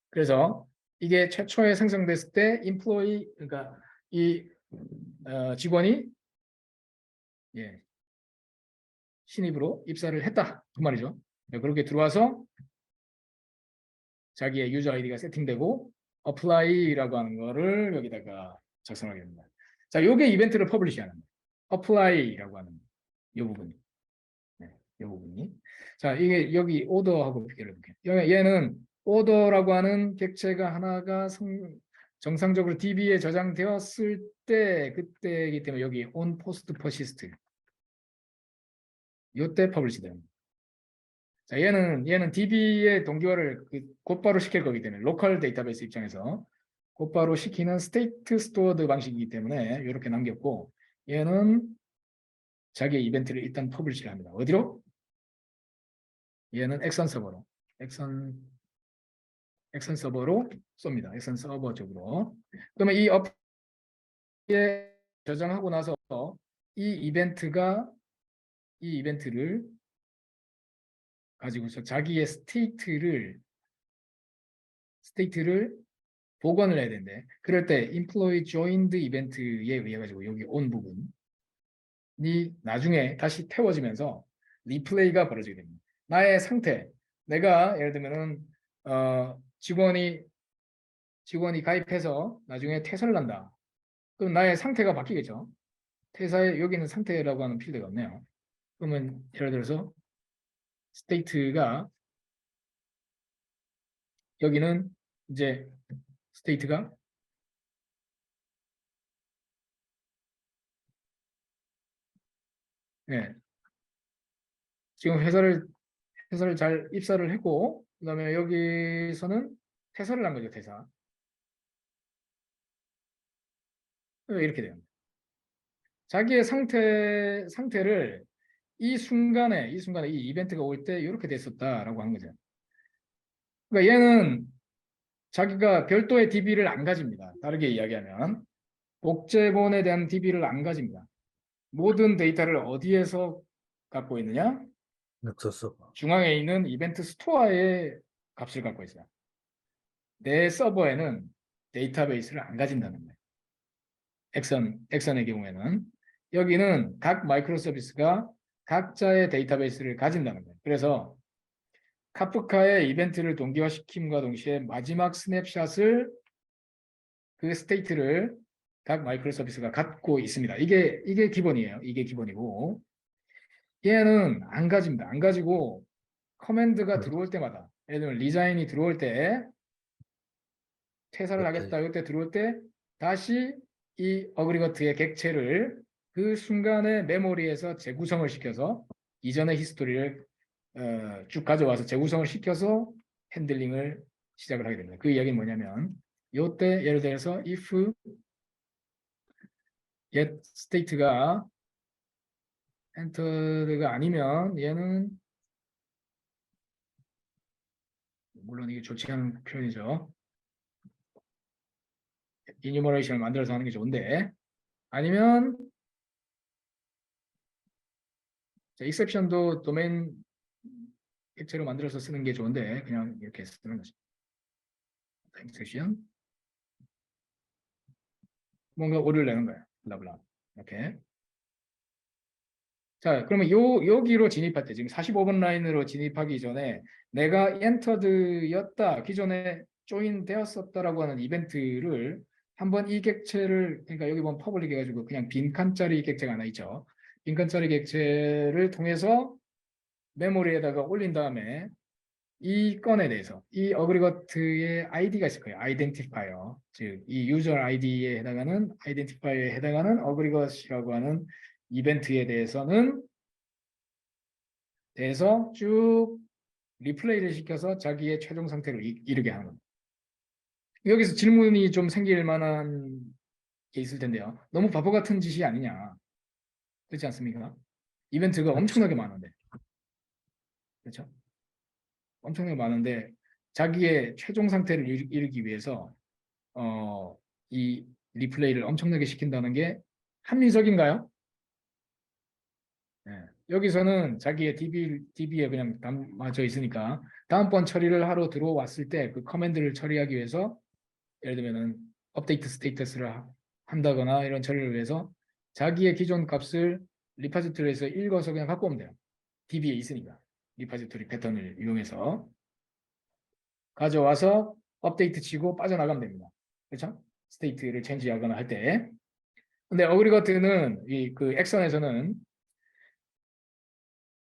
그래서 이게 최초에 생성됐을 때 인플로이 그러니까 이 직원이 예, 신입으로 입사를 했다 그 말이죠. 네, 그렇게 들어와서 자기의 유저 아이디가 세팅되고 apply라고 하는 거를 여기다가 작성하게 됩니다. 자, 요게 이벤트를 퍼블리시하는 거예요. apply라고 하는 이 부분이. 네, 이 부분이. 자, 이게 여기 오더하고 비교를 해볼게요. 얘는 오더라고 하는 객체가 하나가 정상적으로 DB에 저장되었을 때 그때이기 때문에 여기 on post persist 요때 퍼블리시 됩니다. 자, 얘는 DB의 동기화를 곧바로 시킬 거기 때문에 로컬 데이터베이스 입장에서 곧바로 시키는 스테이트 스토어드 방식이기 때문에 이렇게 남겼고 얘는 자기의 이벤트를 일단 퍼블리시를 합니다. 어디로? 얘는 엑선 서버로 엑선 서버로 쏩니다. 엑선 서버 쪽으로. 그러면 이 어플에 저장하고 나서 이 이벤트를 가지고서 자기의 스테이트를 복원을 해야 되는데 그럴 때 employee joined 이벤트에 의해 가지고 여기 온 부분이 나중에 다시 태워지면서 리플레이가 벌어지게 됩니다. 나의 상태, 내가 예를 들면은 직원이 가입해서 나중에 퇴사를 한다. 그럼 나의 상태가 바뀌겠죠. 퇴사에 여기는 상태라고 하는 필드가 없네요. 그러면 예를 들어서 스테이트가 여기는 이제 스테이트가 네, 지금 회사를 잘 입사를 했고 그다음에 여기서는 퇴사를 한 거죠. 퇴사. 이렇게 돼요. 자기의 상태를 이 순간에 이 이벤트가 올 때 이렇게 됐었다라고 한 거죠. 그러니까 얘는 자기가 별도의 DB를 안 가집니다. 다르게 이야기하면 복제본에 대한 DB를 안 가집니다. 모든 데이터를 어디에서 갖고 있느냐? 넥서스. 중앙에 있는 이벤트 스토어의 값을 갖고 있어요. 내 서버에는 데이터베이스를 안 가진다는 거예요. 엑선의 경우에는 여기는 각 마이크로 서비스가 각자의 데이터베이스를 가진다는 거예요. 그래서 카프카의 이벤트를 동기화시킴과 동시에 마지막 스냅샷을 그 스테이트를 각 마이크로 서비스가 갖고 있습니다. 이게 기본이에요. 이게 기본이고 얘는 안 가집니다. 안 가지고 커맨드가 들어올 때마다 예를 들면 리자인이 들어올 때 퇴사를 하겠다 이때 들어올 때 다시 이 어그리거트의 객체를 그 순간의 메모리에서 재구성을 시켜서 이전의 히스토리를 쭉 가져와서 재구성을 시켜서 핸들링을 시작을 하게 됩니다. 그 이야기는 뭐냐면 이때 예를 들어서 if get state가 entered가 아니면 얘는 물론 이게 좋지 않은 표현이죠. 이뉴머레이션을 만들어서 하는 게 좋은데 아니면 익셉션도 도메인 객체로 만들어서 쓰는 게 좋은데 그냥 이렇게 쓰는 거죠. 익셉션 뭔가 오류를 내는 거예요. 블라블라 이렇게. 자, 그러면 여기로 진입할 때 지금 45번 라인으로 진입하기 전에 내가 엔터드였다 기존에 조인 되었었다라고 하는 이벤트를 한번 이 객체를 그러니까 여기 보면 퍼블릭 해가지고 그냥 빈칸짜리 객체가 하나 있죠. 빈칸짜리 객체를 통해서 메모리에다가 올린 다음에 이 건에 대해서 이 어그리거트의 아이디가 있을 거예요. 아이덴티파이어 즉 이 유저 아이디에 해당하는 아이덴티파이어에 해당하는 어그리거트라고 하는 이벤트에 대해서 쭉 리플레이를 시켜서 자기의 최종 상태를 이르게 하는 겁니다. 여기서 질문이 좀 생길 만한 게 있을 텐데요. 너무 바보 같은 짓이 아니냐. 그렇지 않습니까? 이벤트가 엄청나게 많은데. 그렇죠? 엄청나게 많은데 자기의 최종 상태를 이루기 위해서 이 리플레이를 엄청나게 시킨다는 게 합리적인가요? 네. 여기서는 자기의 DB에 그냥 담아져 있으니까 다음번 처리를 하러 들어왔을 때 그 커맨드를 처리하기 위해서 예를 들면은 업데이트 스테이터스를 한다거나 이런 처리를 위해서 자기의 기존 값을 리파지토리에서 읽어서 그냥 갖고 오면 돼요. DB에 있으니까 리파지토리 패턴을 이용해서 가져와서 업데이트 치고 빠져나가면 됩니다. 그렇죠? 스테이트를 체인지하거나 할 때. 근데 어그리거트는 그 액션에서는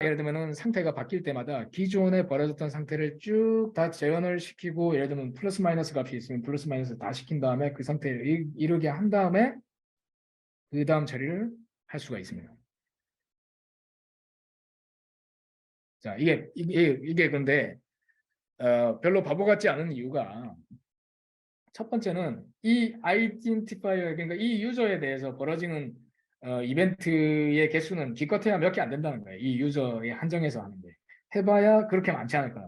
예를 들면은 상태가 바뀔 때마다 기존에 버려졌던 상태를 쭉 다 재현을 시키고 예를 들면 플러스 마이너스 값이 있으면 플러스 마이너스 다 시킨 다음에 그 상태를 이루게 한 다음에 그 다음 처리를 할 수가 있습니다. 자, 이게 근데 별로 바보 같지 않은 이유가 첫 번째는 이 아이덴티파이어 그러니까 이 유저에 대해서 벌어지는 이벤트의 개수는 기껏해야 몇 개 안 된다는 거예요. 이 유저에 한정해서 하는데 해봐야 그렇게 많지 않을 거야.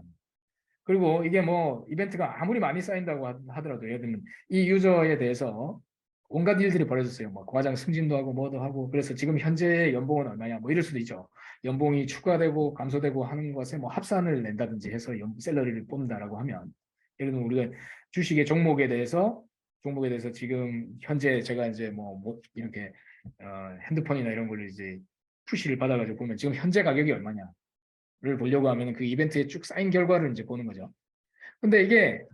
그리고 이게 뭐 이벤트가 아무리 많이 쌓인다고 하더라도 예를 들면 이 유저에 대해서 온갖 일들이 벌어졌어요. 뭐 과장 승진도 하고 뭐도 하고 그래서 지금 현재 연봉은 얼마냐 뭐 이럴 수도 있죠. 연봉이 추가되고 감소되고 하는 것에 뭐 합산을 낸다든지 해서 샐러리를 뽑는다라고 하면 예를 들면 우리가 주식의 종목에 대해서 지금 현재 제가 이제 뭐 이렇게 핸드폰이나 이런 걸로 이제 푸시를 받아가지고 보면 지금 현재 가격이 얼마냐를 보려고 하면 그 이벤트에 쭉 쌓인 결과를 이제 보는 거죠. 근데 이게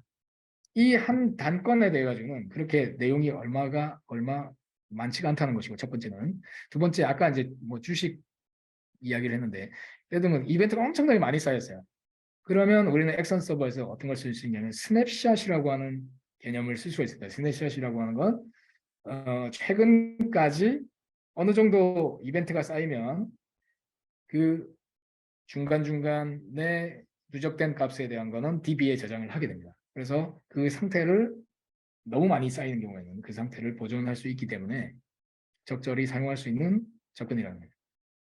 이 한 단건에 대해 가지고는 그렇게 내용이 얼마 많지가 않다는 것이고 첫 번째는 두 번째 아까 이제 뭐 주식 이야기를 했는데 예를 들면 이벤트가 엄청나게 많이 쌓였어요. 그러면 우리는 액션 서버에서 어떤 걸 쓸 수 있냐면 스냅샷이라고 하는 개념을 쓸 수가 있습니다. 스냅샷이라고 하는 건 최근까지 어느 정도 이벤트가 쌓이면 그 중간중간에 누적된 값에 대한 거는 DB에 저장을 하게 됩니다. 그래서 그 상태를 너무 많이 쌓이는 경우에는 그 상태를 보존할 수 있기 때문에 적절히 사용할 수 있는 접근이라는 거예요.